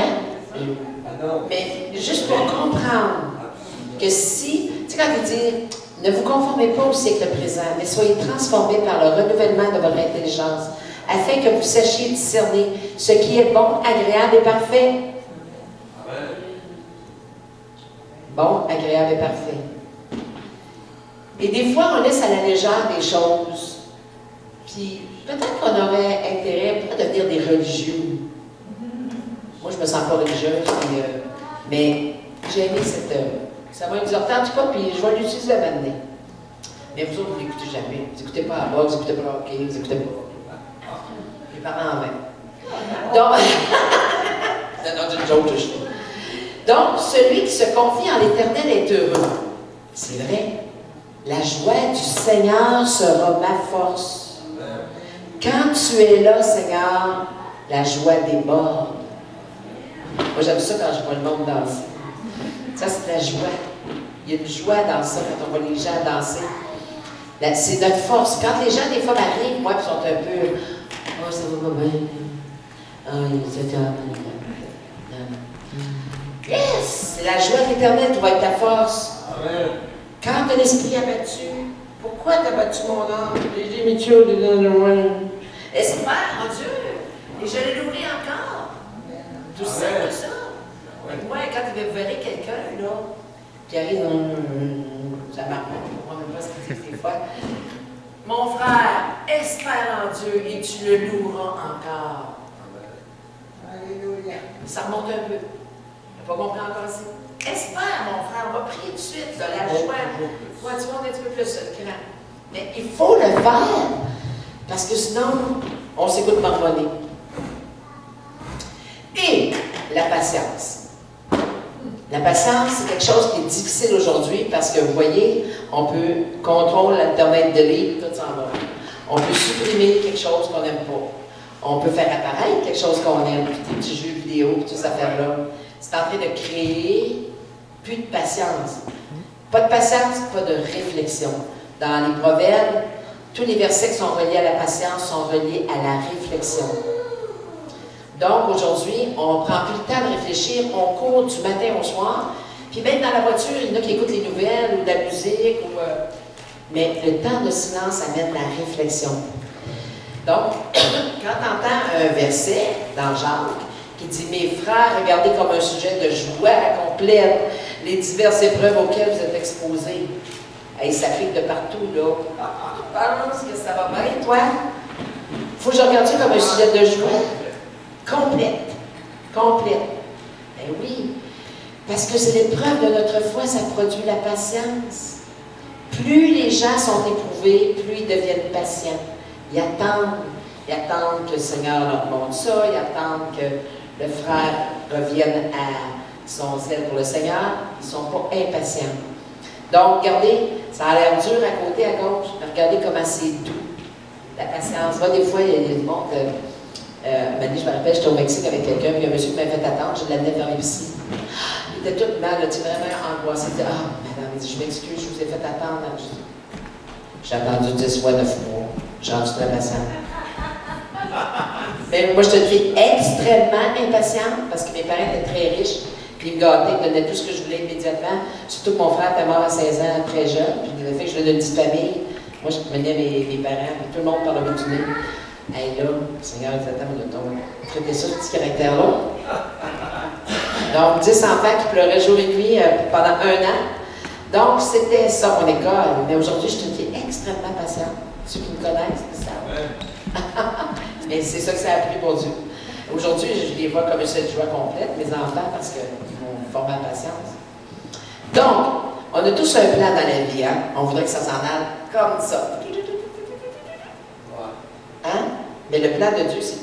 Mais juste pour comprendre que si, tu sais, quand il dit, ne vous conformez pas au siècle présent, mais soyez transformés par le renouvellement de votre intelligence, afin que vous sachiez discerner ce qui est bon, agréable et parfait. Bon, agréable et parfait. Et des fois, on laisse à la légère des choses. Puis, peut-être qu'on aurait intérêt à devenir des religieux. Moi, je me sens pas religieuse, mais j'ai aimé cette... ça m'a exhorté en tout cas, puis je vais l'utiliser à m'amener. Mais vous autres, vous n'écoutez jamais. Vous n'écoutez pas à boxe, vous n'écoutez pas à hockey, vous n'écoutez pas. Je parle en vain. Donc, c'est une joke que je fais. Donc, celui qui se confie en l'Éternel est heureux. C'est vrai. La joie du Seigneur sera ma force. Quand tu es là, Seigneur, la joie déborde. Moi, j'aime ça quand je vois le monde danser. Ça, c'est la joie. Il y a une joie dans ça quand on voit les gens danser. C'est notre force. Quand les gens, des fois, m'arrivent, moi, ils sont un peu. Oh, ça va pas bien. Oh, c'est yes! C'est la joie de l'Éternel qui va être ta force. Amen. Quand ton esprit abattu, pourquoi t'as battu mon âme? J'ai mis Dieu dedans de moi. Espère en Dieu. Et je l'ai nourri encore. Tout ça, tout ça. Moi, quand vous verrez quelqu'un, là, qui arrive dans. Ça marche pas, je ne comprends même pas ce qu'il dit des fois. Mon frère, espère en Dieu et tu le loueras encore. Alléluia. Ça remonte un peu. Je n'ai pas compris encore ici. Espère, mon frère, on va prier tout de suite, là, la joie. Ouais, tu montes un petit peu plus, grand. Mais il faut le faire, parce que sinon, on s'écoute marmonner. Et la patience. La patience, c'est quelque chose qui est difficile aujourd'hui parce que, vous voyez, on peut contrôler l'Internet de livre, tout s'en va. On peut supprimer quelque chose qu'on n'aime pas. On peut faire apparaître quelque chose qu'on aime, puis des petits jeux vidéo, puis toute cette affaire-là. C'est en train de créer plus de patience. Pas de patience, pas de réflexion. Dans les proverbes, tous les versets qui sont reliés à la patience sont reliés à la réflexion. Donc, aujourd'hui, on ne prend plus le temps de réfléchir, on court du matin au soir, puis même dans la voiture, il y en a qui écoutent les nouvelles ou de la musique, mais le temps de silence amène la réflexion. Donc, quand tu entends un verset dans Jacques qui dit « Mes frères, regardez comme un sujet de joie complète les diverses épreuves auxquelles vous êtes exposés. » Hey, ça flique de partout, là. Pense que ça va bien, toi? Faut que je regarde ça comme un sujet de joie. Complète. Complète. Ben oui. Parce que c'est l'épreuve de notre foi, ça produit la patience. Plus les gens sont éprouvés, plus ils deviennent patients. Ils attendent. Ils attendent que le Seigneur leur montre ça. Ils attendent que le frère revienne à son zèle pour le Seigneur. Ils ne sont pas impatients. Donc, regardez, ça a l'air dur à côté, à gauche, mais regardez comment c'est doux. La patience. Moi, des fois, il y a du monde. Je me rappelle, j'étais au Mexique avec quelqu'un, puis il y a un monsieur qui m'avait fait attendre, je l'amenais vers l'épicerie. Il était tout mal, là, vraiment angoissé. Il dit « Ah, madame, il dit, je m'excuse, je vous ai fait attendre. » J'ai attendu 10 fois 9 mois. J'ai rendu très patiente. Mais moi, je suis une fille extrêmement impatiente parce que mes parents étaient très riches. Puis ils me gâtaient, ils me donnaient tout ce que je voulais immédiatement. Surtout que mon frère était mort à 16 ans, très jeune. Puis le fait que je venais d'une petite famille, moi, je menais mes parents, puis tout le monde par le bout du nez. Hey là, Seigneur, il t'attend de ton. Traitez ça, ce petit caractère-là. Donc, 10 enfants qui pleuraient jour et nuit pendant 1 an. Donc, c'était ça mon école. Mais aujourd'hui, je suis une fille extrêmement patiente. Ceux qui me connaissent, c'est ça. Mais c'est ça que ça a pris pour Dieu. Aujourd'hui, je les vois comme cette joie complète, mes enfants, parce qu'ils m'ont formé la patience. Donc, on a tous un plan dans la vie, hein? On voudrait que ça s'en aille comme ça. Hein? Mais le plan de Dieu, c'est...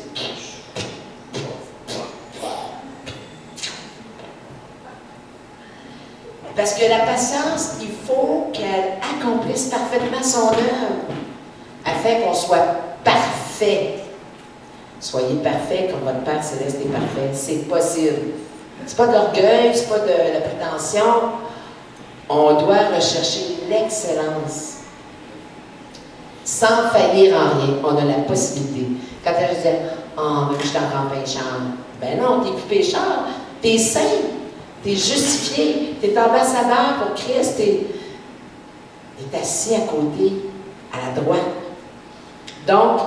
Parce que la patience, il faut qu'elle accomplisse parfaitement son œuvre, afin qu'on soit parfait. Soyez parfait comme votre Père Céleste est parfait. C'est possible. C'est pas de l'orgueil, c'est pas de la prétention. On doit rechercher l'excellence. Sans faillir en rien, on a la possibilité. Quand elle disait « Oh, mais je suis encore pécheur. » Ben non, t'es plus pécheur. T'es saint. T'es justifié. T'es ambassadeur pour Christ. T'es assis à côté, à la droite. Donc,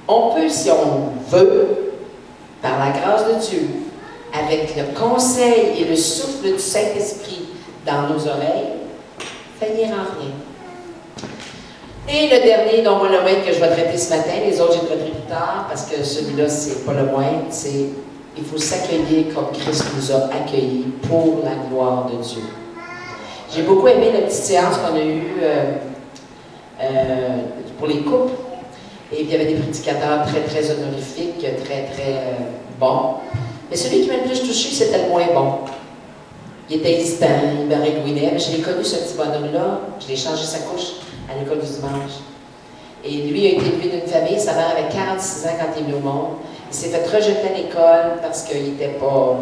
on peut, si on veut, par la grâce de Dieu, avec le conseil et le souffle du Saint-Esprit dans nos oreilles, faillir en rien. Et le dernier, dont moi le moindre que je vais traiter ce matin, les autres j'ai traité plus tard, parce que celui-là, c'est pas le moindre, c'est il faut s'accueillir comme Christ nous a accueillis pour la gloire de Dieu. J'ai beaucoup aimé la petite séance qu'on a eue pour les couples. Et puis il y avait des prédicateurs très, très honorifiques, très, très bons. Mais celui qui m'a le plus touché, c'était le moins bon. Il était hésitant, il baragouinait, mais je l'ai connu, ce petit bonhomme-là. Je l'ai changé sa couche à l'école du dimanche. Et lui a été élevé d'une famille, sa mère avait 46 ans quand il est venu au monde. Il s'est fait rejeter à l'école parce qu'il n'était pas...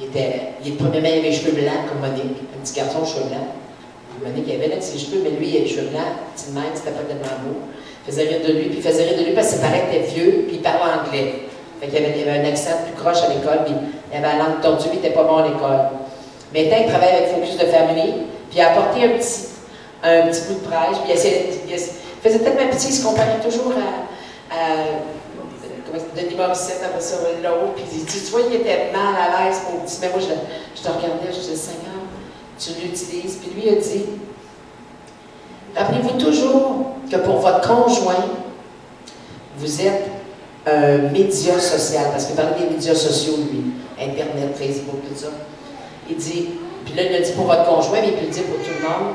Premièrement, il avait les cheveux blancs comme Monique, un petit garçon aux cheveux blancs. un moment donné, qu'il avait là ses cheveux, mais lui, il a les cheveux blancs, petit de même, c'était pas tellement beau. Il faisait rire de lui, puis il faisait rire de lui parce que ses parents étaient vieux, puis il parlait anglais. Fait qu'il y avait un accent plus croche à l'école, puis il avait la langue tordue, puis il n'était pas bon à l'école. Maintenant, il travaille avec Focus de Family, puis il a apporté un petit bout de prêche, puis il faisait tellement pitié, il se comparait toujours à Denis Morissette, après ça, là-haut, puis tu vois, il était mal à l'aise, mon petit, mais moi, je te regardais, je disais, Seigneur, tu l'utilises, puis lui a dit, rappelez-vous toujours que pour votre conjoint, vous êtes un média social, parce qu'il parlait des médias sociaux, lui, Internet, Facebook, tout ça. Il dit, puis là, il le dit pour votre conjoint, mais il peut le dire pour tout le monde.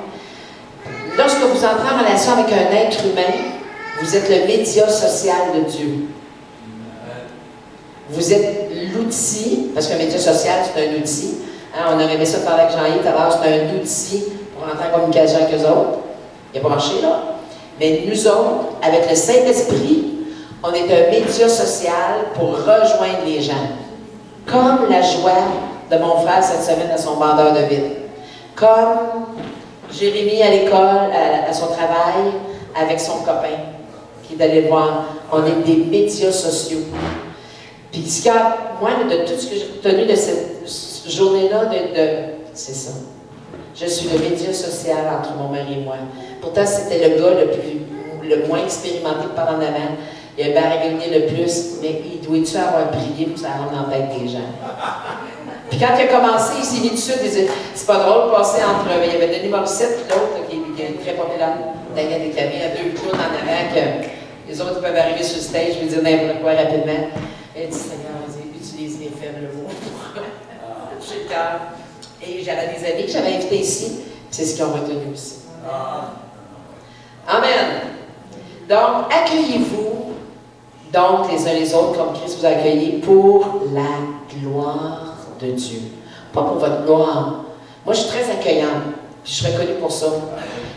Lorsque vous entrez en relation avec un être humain, vous êtes le média social de Dieu. Vous êtes l'outil, parce qu'un média social, c'est un outil. Hein, on aurait aimé ça parler avec Jean-Yves tout à l'heure, c'est un outil pour entrer en communication avec eux autres. Il n'a pas marché, là. Mais nous autres, avec le Saint-Esprit, on est un média social pour rejoindre les gens. Comme la joie de mon frère cette semaine à son vendeur de vide. Comme Jérémie à l'école, à son travail, avec son copain, qui est allé voir. On est des médias sociaux. Puis, moi, de tout ce que j'ai retenu de cette journée-là, c'est ça. Je suis le média social entre mon mari et moi. Pourtant, c'était le gars le moins expérimenté par en avant. Il a baragouiné le plus, mais il doit-tu avoir prié pour que ça rentre dans la tête des gens? Puis quand il a commencé, il s'est mis dessus, il disait, c'est pas drôle de passer entre... Il y avait Denis Morissette, puis l'autre, qui est très populaire, Daniel Descamilles, à deux clowns en avant, que les autres peuvent arriver sur le stage, je vais dire n'importe quoi rapidement. Il dit, Seigneur, utilise mes faibles mots. J'ai le cœur. Et j'avais des amis que j'avais invités ici, c'est ce qu'ils ont retenu aussi. Amen. Donc, accueillez-vous, donc, les uns les autres, comme Christ vous a accueillis, pour la gloire de Dieu. Pas pour votre gloire. Moi, je suis très accueillante, puis je suis reconnue pour ça.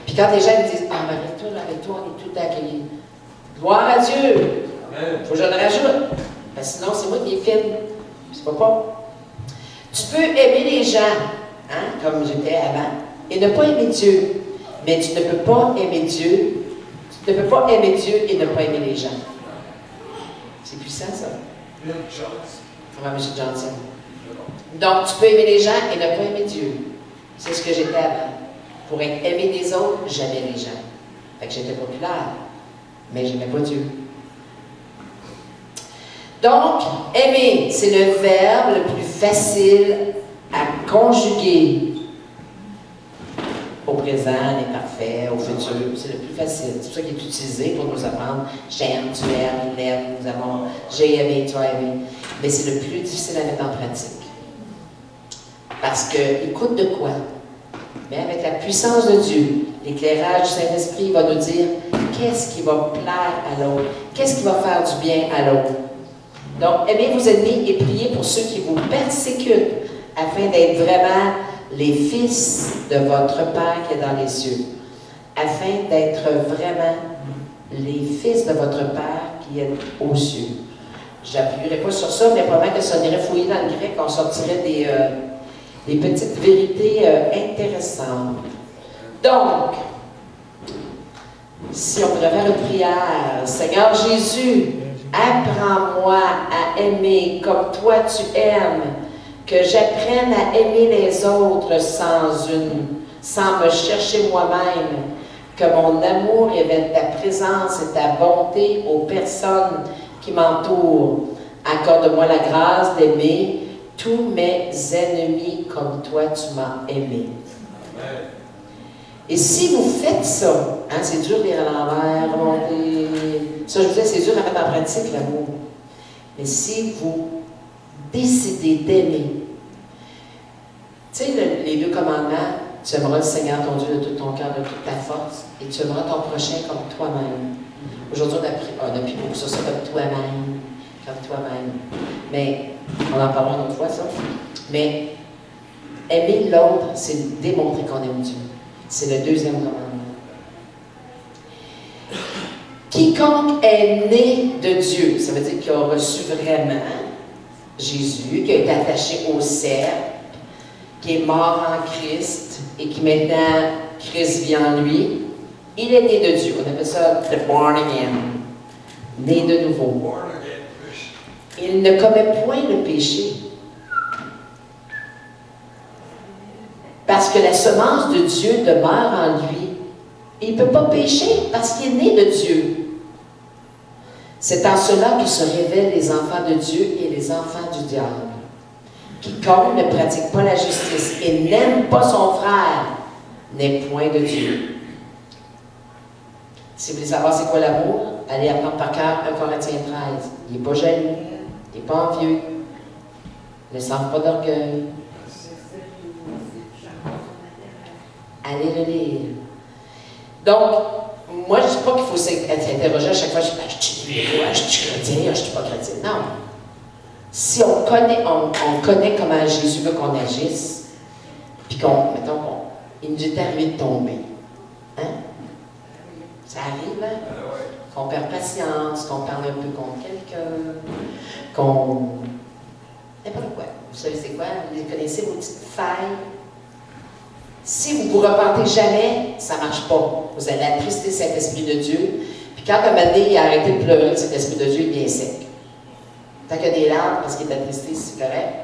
Puis quand les gens me disent, ah, mais avec toi, on est tout accueillis. Gloire à Dieu. Il faut que je le rajoute. Parce que sinon, c'est moi qui les filme. C'est pas. Tu peux aimer les gens, hein, comme j'étais avant, et ne pas aimer Dieu. Mais tu ne peux pas aimer Dieu. Tu ne peux pas aimer Dieu et ne pas aimer les gens. C'est puissant, ça. Bill Johnson. Comment M. Johnson. Donc, tu peux aimer les gens et ne pas aimer Dieu. C'est ce que j'étais avant. Pour être aimé des autres, j'aimais les gens. Fait que j'étais populaire, mais j'aimais pas Dieu. Donc, aimer, c'est le verbe le plus facile à conjuguer au présent, l'imparfait, au futur. C'est le plus facile. C'est pour ça qu'il est utilisé pour nous apprendre j'aime, tu aimes, il aime, nous avons, j'ai aimé, tu as aimé. Mais c'est le plus difficile à mettre en pratique. Parce qu'il coûte de quoi? Mais avec la puissance de Dieu, l'éclairage du Saint-Esprit va nous dire qu'est-ce qui va plaire à l'autre, qu'est-ce qui va faire du bien à l'autre. Donc, aimez vos ennemis et priez pour ceux qui vous persécutent, afin d'être vraiment les fils de votre Père qui est dans les cieux. Afin d'être vraiment les fils de votre Père qui est aux cieux. Je n'appuierai pas sur ça, mais probablement que ça irait fouiller dans le grec, on sortirait des petites vérités intéressantes. Donc, si on pourrait faire une prière, Seigneur Jésus, apprends-moi à aimer comme toi tu aimes, que j'apprenne à aimer les autres sans me chercher moi-même, que mon amour révèle ta présence et ta bonté aux personnes qui m'entourent. Accorde-moi la grâce d'aimer tous mes ennemis comme toi tu m'as aimé. Amen. Et si vous faites ça, hein, c'est dur de lire à l'envers, remonter. Ça, je vous disais, c'est dur à mettre en pratique, l'amour. Mais si vous décidez d'aimer, tu sais, les deux commandements, tu aimeras le Seigneur ton Dieu de tout ton cœur, de toute ta force, et tu aimeras ton prochain comme toi-même. Aujourd'hui, on a pris beaucoup sur ça, comme toi-même, comme toi-même. Mais, on en parlera une autre fois, ça. Mais, aimer l'autre, c'est démontrer qu'on aime Dieu. C'est le deuxième commandement. Quiconque est né de Dieu, ça veut dire qu'il a reçu vraiment Jésus, qui a été attaché au cercle, qui est mort en Christ et qui maintenant Christ vit en lui. Il est né de Dieu. On appelle ça the born again. Né de nouveau. Born again Christian. Il ne commet point le péché. Parce que la semence de Dieu demeure en lui. Il ne peut pas pécher parce qu'il est né de Dieu. C'est en cela que se révèlent les enfants de Dieu et les enfants du diable. Quiconque ne pratique pas la justice et n'aime pas son frère n'est point de Dieu. Si vous voulez savoir c'est quoi l'amour, allez apprendre par cœur 1 Corinthiens 13. Il n'est pas jaloux, il n'est pas envieux, ne sent pas d'orgueil. Allez le lire. Donc, moi, je ne dis pas qu'il faut s'interroger à chaque fois, je suis chrétien, je suis pas chrétien. Non. Si on connaît comment Jésus veut qu'on agisse, puis il nous est arrivé de tomber. Hein? Ça arrive, hein? Qu'on perd patience, qu'on parle un peu contre quelqu'un, qu'on... n'importe quoi. Vous savez c'est quoi? Vous connaissez vos petites failles? Si vous ne vous repentez jamais, ça ne marche pas. Vous allez attrister cet esprit de Dieu. Puis quand un moment donné, il a arrêté de pleurer, cet esprit de Dieu est bien sec. Tant qu'il y a des larmes, parce qu'il est attristé, c'est correct.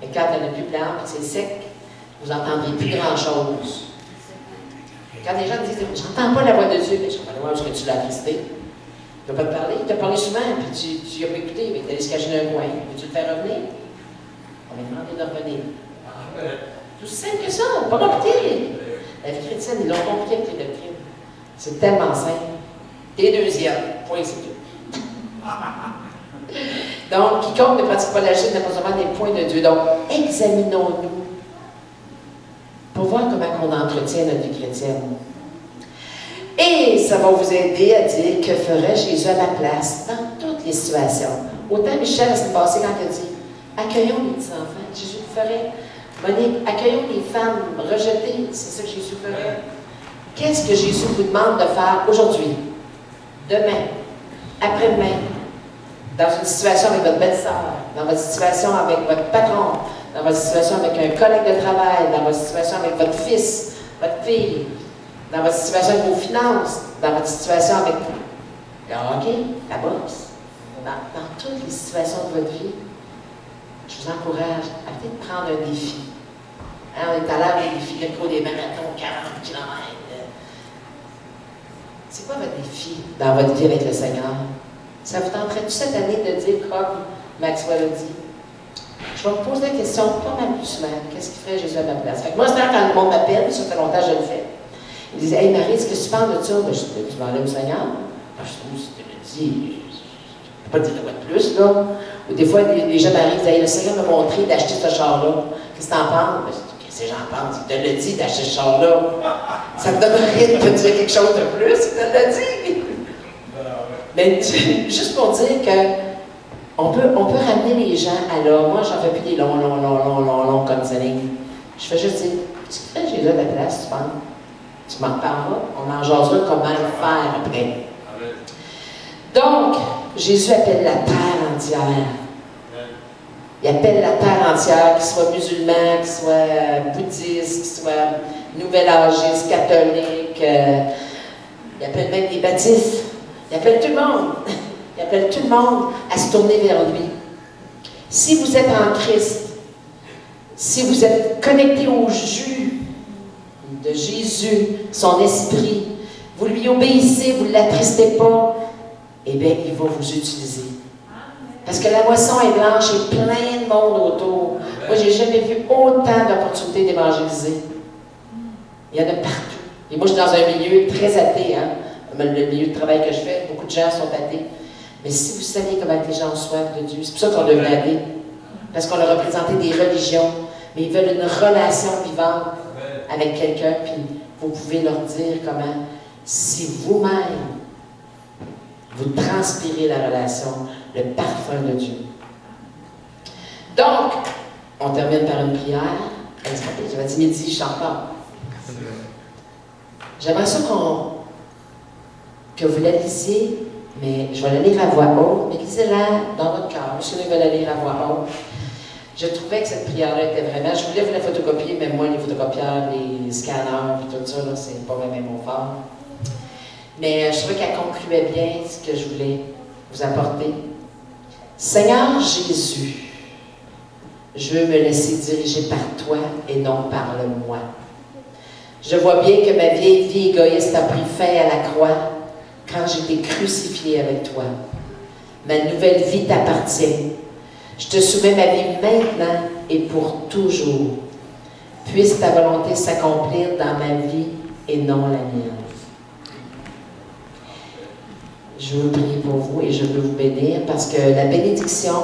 Mais quand il n'y en a plus de larmes, puis c'est sec, vous n'entendrez plus grand-chose. Quand les gens disent « J'entends pas la voix de Dieu », mais je ne sais pas la voix parce que tu l'as attristé. Il ne va pas te parler. Il t'a parlé souvent, puis tu n'as pas écouté, mais tu allé se cacher dans un coin. Veux-tu le faire revenir? On va demander de revenir. C'est aussi simple que ça, pas compliqué. La vie chrétienne, ils l'ont compliqué avec les doctrines. C'est tellement simple. T'es deuxième, point, c'est tout. Donc, quiconque ne pratique pas la justice n'a pas seulement des points de Dieu. Donc, examinons-nous pour voir comment on entretient notre vie chrétienne. Et ça va vous aider à dire que ferait Jésus à ma place dans toutes les situations. Autant Michel, la semaine passée, quand il a dit « Accueillons les petits-enfants », Jésus le ferait. Monique, accueillons les femmes rejetées, c'est ça que Jésus ferait. Qu'est-ce que Jésus vous demande de faire aujourd'hui, demain, après-demain, dans une situation avec votre belle-sœur, dans votre situation avec votre patron, dans votre situation avec un collègue de travail, dans votre situation avec votre fils, votre fille, dans votre situation avec vos finances, dans votre situation avec le hockey, la boxe, dans toutes les situations de votre vie, je vous encourage à peut-être prendre un défi. Hein, on est à l'heure des défis, le cours des marathons, 40 km. C'est quoi votre défi dans votre vie avec le Seigneur? Ça vous tenterait-tu cette année de dire, comme Maxwell a dit, je vais me poser la question pas mal plus souvent, qu'est-ce qui ferait Jésus à ma place? Fait que moi, c'est quand le monde m'appelle, ça fait longtemps que je le fais. Il disait, hey Marie, est-ce que tu penses de ça? Ben, je dis, tu vas aller au Seigneur? Ben, je trouve, si tu le dis, je ne peux pas dire quoi de plus, là. Ou des fois, les gens m'arrivent, ils disent, hey, le Seigneur m'a montré d'acheter ce char-là. Qu'est-ce que tu en penses? Ben, qu'est-ce que j'en pense? Il te l'a dit d'acheter ce char-là. Ça ne me donne rien de te dire quelque chose de plus, il te l'a dit. Mais juste pour dire qu'on peut ramener les gens à là. Moi, j'en fais plus des longs counseling. Je fais juste dire, qu'est-ce que tu fais Jésus à ta place, tu penses? Tu m'en parleras, on en jasera comment le faire après. Donc, Jésus appelle la terre entière. Il appelle la terre entière, qu'il soit musulman, qu'il soit bouddhiste, qu'il soit nouvel-âgiste, catholique. Il appelle même les baptistes. Il appelle tout le monde. Il appelle tout le monde à se tourner vers lui. Si vous êtes en Christ, si vous êtes connecté au jus de Jésus, son esprit, vous lui obéissez, vous ne l'attristez pas, eh bien, il va vous utiliser. Parce que la moisson est blanche et plein de monde autour. Moi, je n'ai jamais vu autant d'opportunités d'évangéliser. Il y en a partout. Et moi, je suis dans un milieu très athée, hein? Le milieu de travail que je fais, beaucoup de gens sont athées. Mais si vous saviez comment les gens ont soif de Dieu, c'est pour ça qu'on devrait aller. Parce qu'on a représenté des religions, mais ils veulent une relation vivante avec quelqu'un, puis vous pouvez leur dire comment, si vous-même, vous transpirez la relation, le parfum de Dieu. Donc, on termine par une prière. J'avais dit midi, je chante pas. J'aimerais ça que vous la lisiez, mais je vais la lire à voix haute, mais lisez-la dans votre cœur. Si vous voulez la lire à voix haute. Je trouvais que cette prière-là était vraiment... Je voulais vous la photocopier, mais moi, les photocopieurs, les scanners, et tout ça, là, c'est pas vraiment mon fort. Mais je trouvais qu'elle concluait bien ce que je voulais vous apporter. Seigneur Jésus, je veux me laisser diriger par toi et non par le moi. Je vois bien que ma vieille vie égoïste a pris fin à la croix quand j'étais crucifiée avec toi. Ma nouvelle vie t'appartient. Je te soumets ma vie maintenant et pour toujours. Puisse ta volonté s'accomplir dans ma vie et non la mienne. Je veux prier pour vous et je veux vous bénir parce que la bénédiction,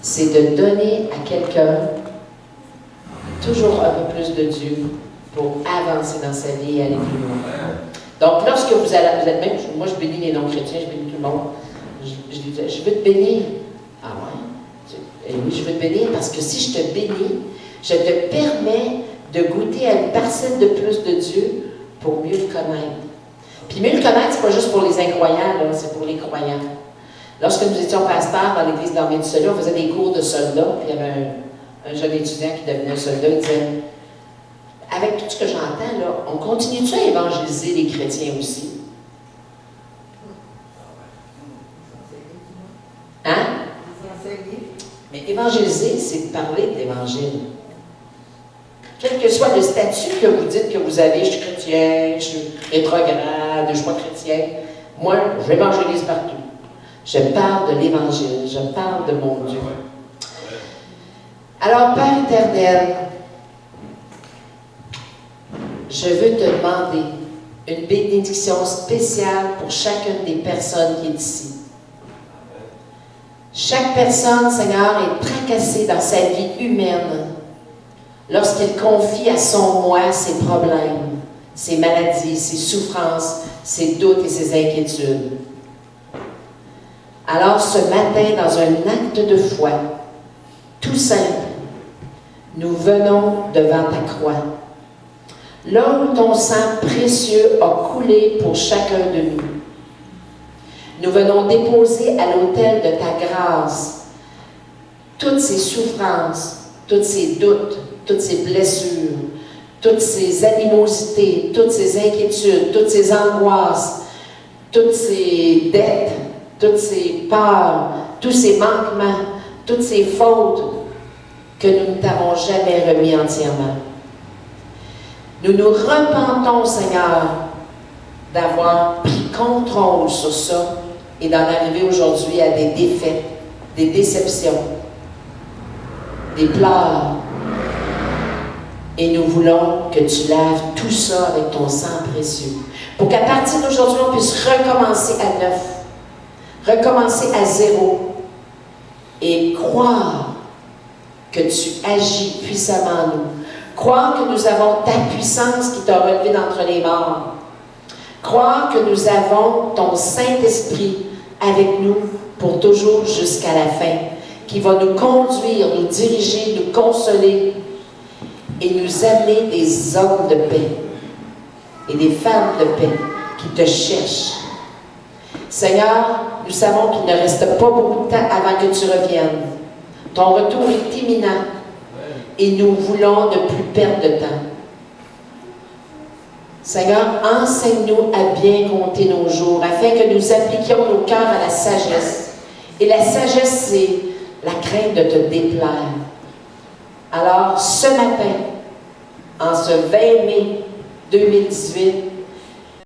c'est de donner à quelqu'un toujours un peu plus de Dieu pour avancer dans sa vie et aller plus loin. Donc, lorsque vous êtes même, moi je bénis les non-chrétiens, je bénis tout le monde. Je veux te bénir. Ah ouais? Et oui, je veux te bénir parce que si je te bénis, je te permets de goûter à une parcelle de plus de Dieu pour mieux le connaître. Puis mieux le connaître, c'est pas juste pour les incroyants, c'est pour les croyants. Lorsque nous étions pasteurs dans l'église d'Armée du Salut, on faisait des cours de soldats, puis il y avait un jeune étudiant qui devenait un soldat, il disait, avec tout ce que j'entends, là, on continue-tu à évangéliser les chrétiens aussi? Hein? Mais évangéliser, c'est parler de l'Évangile. Quel que soit le statut que vous dites que vous avez, je suis chrétien, je suis rétrograde, je ne suis pas chrétien, moi, j'évangélise partout. Je parle de l'Évangile, je parle de mon Dieu. Alors, Père éternel, je veux te demander une bénédiction spéciale pour chacune des personnes qui est ici. Chaque personne, Seigneur, est tracassée dans sa vie humaine lorsqu'elle confie à son moi ses problèmes, ses maladies, ses souffrances, ses doutes et ses inquiétudes. Alors ce matin, dans un acte de foi, tout simple, nous venons devant ta croix. Là où ton sang précieux a coulé pour chacun de nous. Nous venons déposer à l'autel de ta grâce toutes ces souffrances, tous ces doutes, toutes ces blessures, toutes ces animosités, toutes ces inquiétudes, toutes ces angoisses, toutes ces dettes, toutes ces peurs, tous ces manquements, toutes ces fautes que nous ne t'avons jamais remis entièrement. Nous nous repentons, Seigneur, d'avoir pris contrôle sur ça et d'en arriver aujourd'hui à des défaites, des déceptions, des pleurs. Et nous voulons que tu laves tout ça avec ton sang précieux. Pour qu'à partir d'aujourd'hui, on puisse recommencer à neuf, recommencer à zéro et croire que tu agis puissamment en nous. Croire que nous avons ta puissance qui t'a relevé d'entre les morts. Croire que nous avons ton Saint-Esprit avec nous pour toujours jusqu'à la fin, qui va nous conduire, nous diriger, nous consoler et nous amener des hommes de paix et des femmes de paix qui te cherchent. Seigneur, nous savons qu'il ne reste pas beaucoup de temps avant que tu reviennes. Ton retour est imminent et nous voulons ne plus perdre de temps. Seigneur, enseigne-nous à bien compter nos jours afin que nous appliquions nos cœurs à la sagesse. Et la sagesse, c'est la crainte de te déplaire. Alors, ce matin, en ce 20 mai 2018,